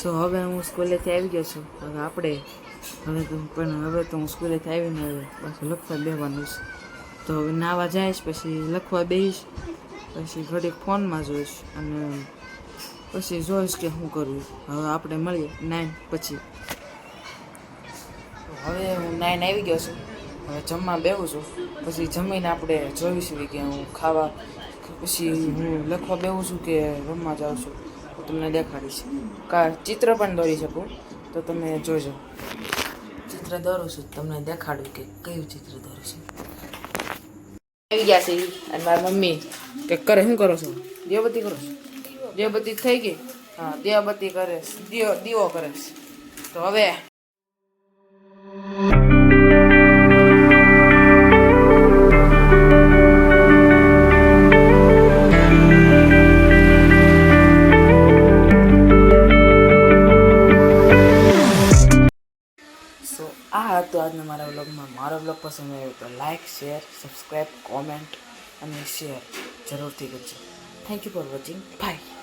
સો હવે હું સ્કૂલેથી આવી ગયો છું. હવે તો હું સ્કૂલેથી આવીને પાછું લખવા બેસવાનું છે. તો હવે નાવા જઈશ, પછી લખવા બેસીશ, પછી ઘડીક ફોનમાં જોઈશ અને પછી જોઈશ કે શું કરવું. હવે આપણે મળીએ 9 પછી. હવે હું 9 આવી ગયો છું. હવે જમવા બેસું છું. પછી જમીને આપણે જોઈશું કે હું ખાવા, પછી હું લખવા બેસું છું કે રમવા જાઉં છું. તો તમને દેખાડીશ. ચિત્ર પણ દોરી શકું, તો તમે જોજો. ચિત્ર દોરું છું, તમને દેખાડું કે કયું ચિત્ર દોરું છું. આવી ગયા છે અને મારી મમ્મી કે કરે શું કરો છો? દીવાબત્તી કરો છો? દીવાબત્તી થઈ ગઈ? હા, દીવાબત્તી કરે, દીવો કરે. તો હવે આ હતો આજનો મારા વ્લોગમાં. મારો વ્લોગ પસંદ આવ્યો તો લાઇક, શેર, સબસ્ક્રાઈબ, કોમેન્ટ અને શેર જરૂરથી કરજો. Thank you for watching. By.